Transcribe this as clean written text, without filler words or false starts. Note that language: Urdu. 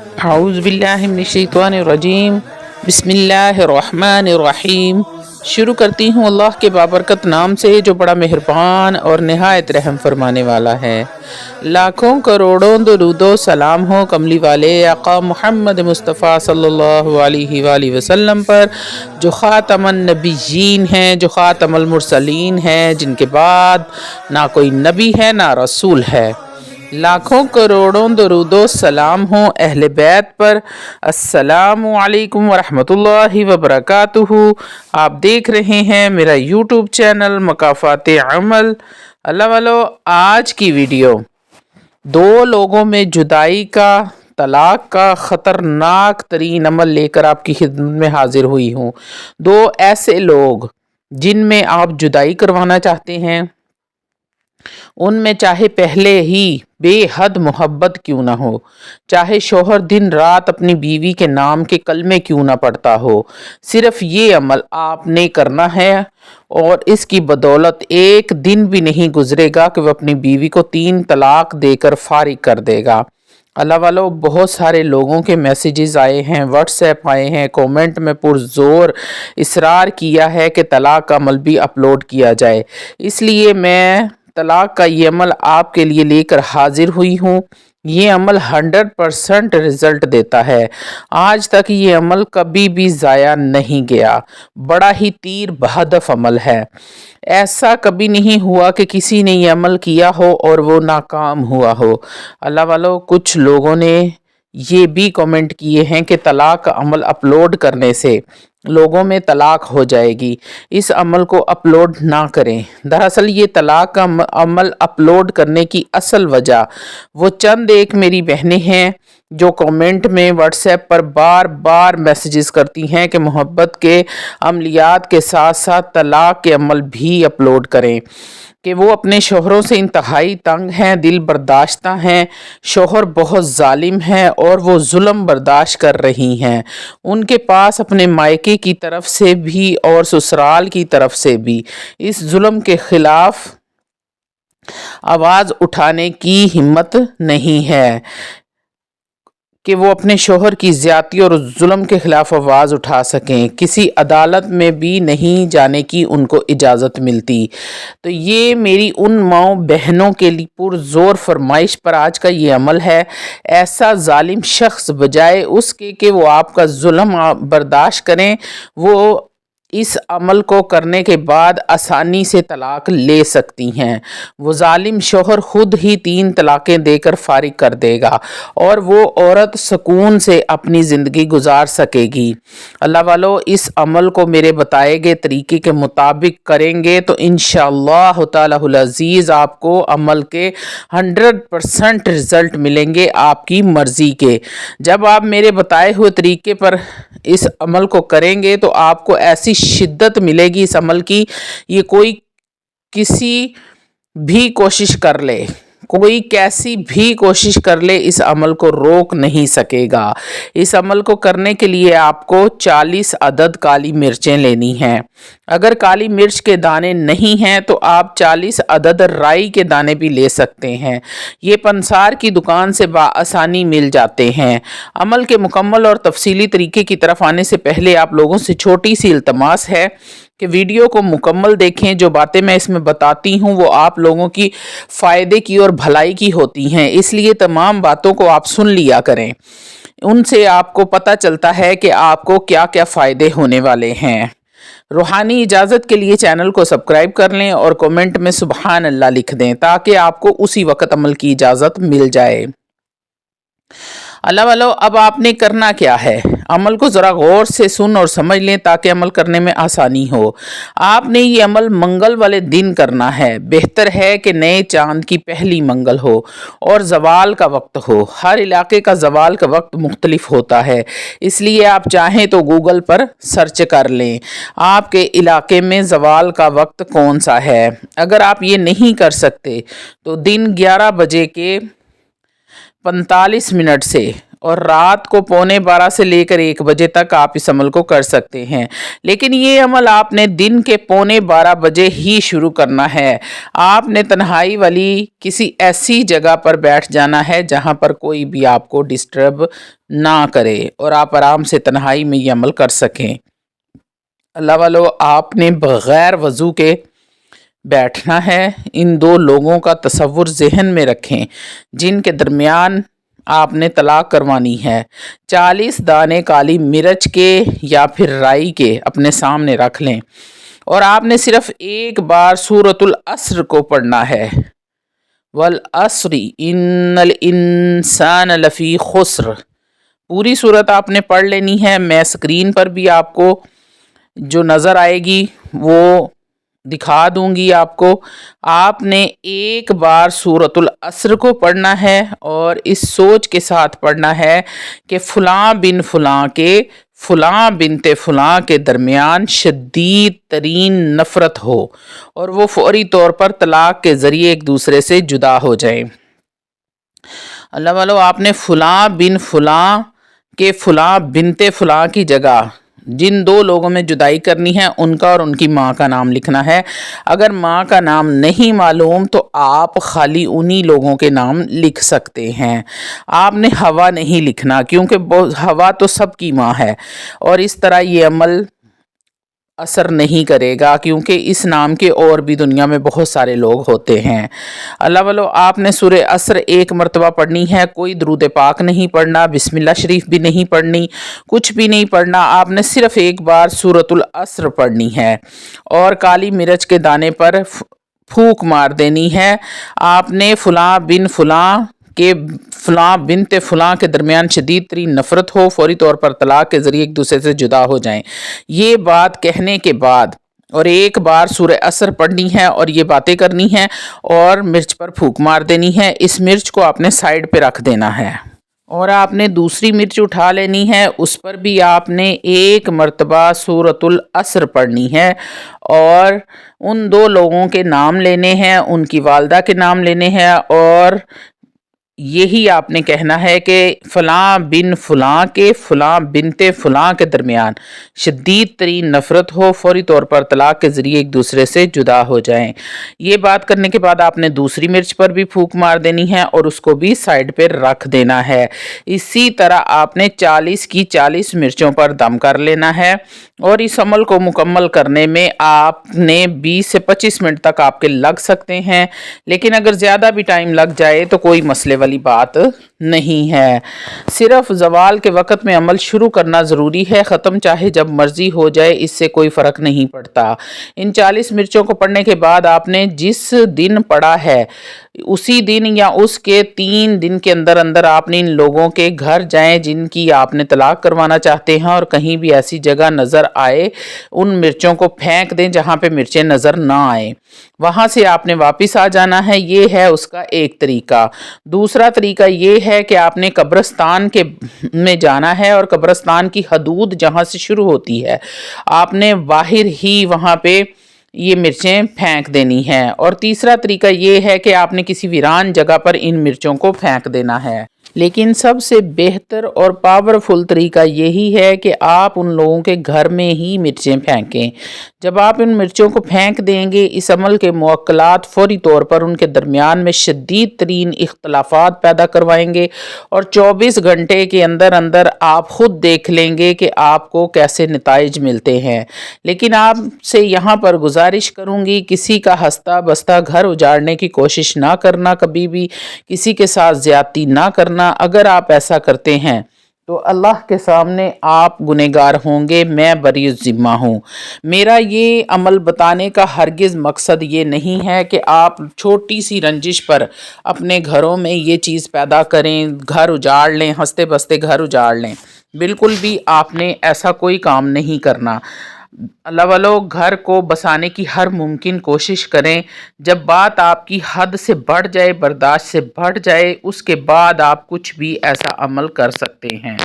اعوذ باللہ من الشیطان الرجیم، بسم اللہ الرحمن الرحیم۔ شروع کرتی ہوں اللہ کے بابرکت نام سے جو بڑا مہربان اور نہایت رحم فرمانے والا ہے۔ لاکھوں کروڑوں درود و سلام ہو کملی والے آقا محمد مصطفیٰ صلی اللہ علیہ وآلہ وسلم پر، جو خاتم النبیین ہیں، جو خاتم المرسلین ہیں، جن کے بعد نہ کوئی نبی ہے نہ رسول ہے۔ لاکھوں کروڑوں درود و سلام ہوں اہل بیت پر۔ السلام علیکم ورحمۃ اللہ وبرکاتہ۔ آپ دیکھ رہے ہیں میرا یوٹیوب چینل مکافات عمل۔ اللہ والو، آج کی ویڈیو دو لوگوں میں جدائی کا، طلاق کا خطرناک ترین عمل لے کر آپ کی خدمت میں حاضر ہوئی ہوں۔ دو ایسے لوگ جن میں آپ جدائی کروانا چاہتے ہیں، ان میں چاہے پہلے ہی بے حد محبت کیوں نہ ہو، چاہے شوہر دن رات اپنی بیوی کے نام کے کلمے کیوں نہ پڑھتا ہو، صرف یہ عمل آپ نے کرنا ہے اور اس کی بدولت ایک دن بھی نہیں گزرے گا کہ وہ اپنی بیوی کو 3 طلاق دے کر فارغ کر دے گا۔ اللہ والو، بہت سارے لوگوں کے میسیجز آئے ہیں، واٹس ایپ آئے ہیں، کومنٹ میں پرزور اصرار کیا ہے کہ طلاق کا عمل بھی اپلوڈ کیا جائے۔ اس لیے میں طلاق کا یہ عمل آپ کے لیے لے کر حاضر ہوئی ہوں۔ یہ عمل 100% رزلٹ دیتا ہے۔ آج تک یہ عمل کبھی بھی ضائع نہیں گیا۔ بڑا ہی تیر بہدف عمل ہے۔ ایسا کبھی نہیں ہوا کہ کسی نے یہ عمل کیا ہو اور وہ ناکام ہوا ہو۔ اللہ والو، کچھ لوگوں نے یہ بھی کمنٹ کیے ہیں کہ طلاق کا عمل اپلوڈ کرنے سے لوگوں میں طلاق ہو جائے گی، اس عمل کو اپلوڈ نہ کریں۔ دراصل یہ طلاق کا عمل اپلوڈ کرنے کی اصل وجہ وہ چند ایک میری بہنیں ہیں جو کمنٹ میں واٹس ایپ پر بار بار میسیجز کرتی ہیں کہ محبت کے عملیات کے ساتھ ساتھ طلاق کے عمل بھی اپلوڈ کریں، کہ وہ اپنے شوہروں سے انتہائی تنگ ہیں، دل برداشتہ ہیں، شوہر بہت ظالم ہیں اور وہ ظلم برداشت کر رہی ہیں۔ ان کے پاس اپنے مائکے کی طرف سے بھی اور سسرال کی طرف سے بھی اس ظلم کے خلاف آواز اٹھانے کی ہمت نہیں ہے کہ وہ اپنے شوہر کی زیادتی اور ظلم کے خلاف آواز اٹھا سکیں۔ کسی عدالت میں بھی نہیں جانے کی ان کو اجازت ملتی۔ تو یہ میری ان ماؤں بہنوں کے لیے پرزور فرمائش پر آج کا یہ عمل ہے۔ ایسا ظالم شخص بجائے اس کے کہ وہ آپ کا ظلم برداشت کریں، وہ اس عمل کو کرنے کے بعد آسانی سے طلاق لے سکتی ہیں۔ وہ ظالم شوہر خود ہی 3 طلاقیں دے کر فارغ کر دے گا اور وہ عورت سکون سے اپنی زندگی گزار سکے گی۔ اللہ والو، اس عمل کو میرے بتائے گئے طریقے کے مطابق کریں گے تو انشاءاللہ تعالی العزیز آپ کو عمل کے 100% رزلٹ ملیں گے آپ کی مرضی کے۔ جب آپ میرے بتائے ہوئے طریقے پر اس عمل کو کریں گے تو آپ کو ایسی شدت ملے گی اس عمل کی، یہ کوئی کسی بھی کوشش کر لے، کوئی کیسی بھی کوشش کر لے، اس عمل کو روک نہیں سکے گا۔ اس عمل کو کرنے کے لیے آپ کو 40 عدد کالی مرچیں لینی ہیں۔ اگر کالی مرچ کے دانے نہیں ہیں تو آپ 40 عدد رائی کے دانے بھی لے سکتے ہیں۔ یہ پنسار کی دکان سے بآسانی مل جاتے ہیں۔ عمل کے مکمل اور تفصیلی طریقے کی طرف آنے سے پہلے آپ لوگوں سے چھوٹی سی التماس ہے کہ ویڈیو کو مکمل دیکھیں۔ جو باتیں میں اس میں بتاتی ہوں وہ آپ لوگوں کی فائدے کی اور بھلائی کی ہوتی ہیں، اس لیے تمام باتوں کو آپ سن لیا کریں۔ ان سے آپ کو پتہ چلتا ہے کہ آپ کو کیا کیا فائدے ہونے والے ہیں۔ روحانی اجازت کے لیے چینل کو سبسکرائب کر لیں اور کومنٹ میں سبحان اللہ لکھ دیں تاکہ آپ کو اسی وقت عمل کی اجازت مل جائے۔ اللہ والو، اب آپ نے کرنا کیا ہے؟ عمل کو ذرا غور سے سن اور سمجھ لیں تاکہ عمل کرنے میں آسانی ہو۔ آپ نے یہ عمل منگل والے دن کرنا ہے۔ بہتر ہے کہ نئے چاند کی پہلی منگل ہو اور زوال کا وقت ہو۔ ہر علاقے کا زوال کا وقت مختلف ہوتا ہے، اس لیے آپ چاہیں تو گوگل پر سرچ کر لیں آپ کے علاقے میں زوال کا وقت کون سا ہے۔ اگر آپ یہ نہیں کر سکتے تو دن 11 بجے کے 45 منٹ سے اور رات کو 11:45 سے لے کر 1 بجے تک آپ اس عمل کو کر سکتے ہیں، لیکن یہ عمل آپ نے دن کے 11:45 بجے ہی شروع کرنا ہے۔ آپ نے تنہائی والی کسی ایسی جگہ پر بیٹھ جانا ہے جہاں پر کوئی بھی آپ کو ڈسٹرب نہ کرے اور آپ آرام سے تنہائی میں یہ عمل کر سکیں۔ اللہ والو، آپ نے بغیر وضو کے بیٹھنا ہے۔ ان 2 لوگوں کا تصور ذہن میں رکھیں جن کے درمیان آپ نے طلاق کروانی ہے۔ 40 دانے کالی مرچ کے یا پھر رائی کے اپنے سامنے رکھ لیں اور آپ نے صرف ایک بار سورۃ العصر کو پڑھنا ہے۔ والعصر ان الانسان لفی خسر، پوری صورت آپ نے پڑھ لینی ہے۔ میں اسکرین پر بھی آپ کو جو نظر آئے گی وہ دکھا دوں گی آپ کو۔ آپ نے ایک بار سورۃ العصر کو پڑھنا ہے اور اس سوچ کے ساتھ پڑھنا ہے کہ فلاں بن فلاں کے فلاں بنت فلاں کے درمیان شدید ترین نفرت ہو اور وہ فوری طور پر طلاق کے ذریعے ایک دوسرے سے جدا ہو جائیں۔ اللہ والو، آپ نے فلاں بن فلاں کے فلاں بنت فلاں کی جگہ جن 2 لوگوں میں جدائی کرنی ہے ان کا اور ان کی ماں کا نام لکھنا ہے۔ اگر ماں کا نام نہیں معلوم تو آپ خالی انہی لوگوں کے نام لکھ سکتے ہیں۔ آپ نے ہوا نہیں لکھنا کیونکہ ہوا تو سب کی ماں ہے اور اس طرح یہ عمل اثر نہیں کرے گا کیونکہ اس نام کے اور بھی دنیا میں بہت سارے لوگ ہوتے ہیں۔ اللہ والو، آپ نے سورہ عصر 1 مرتبہ پڑھنی ہے، کوئی درود پاک نہیں پڑھنا، بسم اللہ شریف بھی نہیں پڑھنی، کچھ بھی نہیں پڑھنا۔ آپ نے صرف ایک بار سورۃ العصر پڑھنی ہے اور کالی مرچ کے دانے پر پھونک مار دینی ہے۔ آپ نے فلاں بن فلاں کہ فلاں بنت فلاں کے درمیان شدید ترین نفرت ہو، فوری طور پر طلاق کے ذریعے ایک دوسرے سے جدا ہو جائیں۔ یہ بات کہنے کے بعد اور ایک بار سورہ عصر پڑھنی ہے اور یہ باتیں کرنی ہیں اور مرچ پر پھونک مار دینی ہے۔ اس مرچ کو آپ نے سائیڈ پہ رکھ دینا ہے اور آپ نے دوسری مرچ اٹھا لینی ہے، اس پر بھی آپ نے 1 مرتبہ سورۃ العصر پڑھنی ہے اور ان 2 لوگوں کے نام لینے ہیں، ان کی والدہ کے نام لینے ہیں اور یہی آپ نے کہنا ہے کہ فلاں بن فلاں کے فلاں بنت فلاں کے درمیان شدید ترین نفرت ہو، فوری طور پر طلاق کے ذریعے ایک دوسرے سے جدا ہو جائیں۔ یہ بات کرنے کے بعد آپ نے دوسری مرچ پر بھی پھونک مار دینی ہے اور اس کو بھی سائیڈ پہ رکھ دینا ہے۔ اسی طرح آپ نے 40 کی 40 مرچوں پر دم کر لینا ہے اور اس عمل کو مکمل کرنے میں آپ نے 20 سے 25 منٹ تک آپ کے لگ سکتے ہیں، لیکن اگر زیادہ بھی ٹائم لگ جائے تو کوئی مسئلے والی بات نہیں ہے۔ صرف زوال کے وقت میں عمل شروع کرنا ضروری ہے، ختم چاہے جب مرضی ہو جائے، اس سے کوئی فرق نہیں پڑتا۔ ان 40 مرچوں کو پڑھنے کے بعد آپ نے جس دن پڑھا ہے اسی دن یا اس کے 3 دن کے اندر اندر آپ نے ان لوگوں کے گھر جائیں جن کی آپ نے طلاق کروانا چاہتے ہیں اور کہیں بھی ایسی جگہ نظر آئے ان مرچوں کو پھینک دیں جہاں پہ مرچیں نظر نہ آئیں، وہاں سے آپ نے واپس آ جانا ہے۔ یہ ہے اس کا ایک طریقہ۔ دوسرا طریقہ یہ ہے کہ آپ نے قبرستان میں جانا ہے اور قبرستان کی حدود جہاں سے شروع ہوتی ہے آپ نے باہر ہی وہاں پہ یہ مرچیں پھینک دینی ہیں، اور تیسرا طریقہ یہ ہے کہ آپ نے کسی ویران جگہ پر ان مرچوں کو پھینک دینا ہے۔ لیکن سب سے بہتر اور پاورفل طریقہ یہی ہے کہ آپ ان لوگوں کے گھر میں ہی مرچیں پھینکیں۔ جب آپ ان مرچوں کو پھینک دیں گے، اس عمل کے موکلات فوری طور پر ان کے درمیان میں شدید ترین اختلافات پیدا کروائیں گے اور 24 گھنٹے کے اندر اندر آپ خود دیکھ لیں گے کہ آپ کو کیسے نتائج ملتے ہیں۔ لیکن آپ سے یہاں پر گزارش کروں گی، کسی کا ہستہ بستہ گھر اجاڑنے کی کوشش نہ کرنا، کبھی بھی کسی کے ساتھ زیادتی نہ کرنا۔ اگر آپ ایسا کرتے ہیں تو اللہ کے سامنے آپ گنہگار ہوں گے، میں بری الذمہ ہوں۔ میرا یہ عمل بتانے کا ہرگز مقصد یہ نہیں ہے کہ آپ چھوٹی سی رنجش پر اپنے گھروں میں یہ چیز پیدا کریں، گھر اجاڑ لیں، ہنستے بستے گھر اجاڑ لیں۔ بالکل بھی آپ نے ایسا کوئی کام نہیں کرنا۔ اللہ والو، گھر کو بسانے کی ہر ممکن کوشش کریں۔ جب بات آپ کی حد سے بڑھ جائے، برداشت سے بڑھ جائے، اس کے بعد آپ کچھ بھی ایسا عمل کر سکتے ہیں۔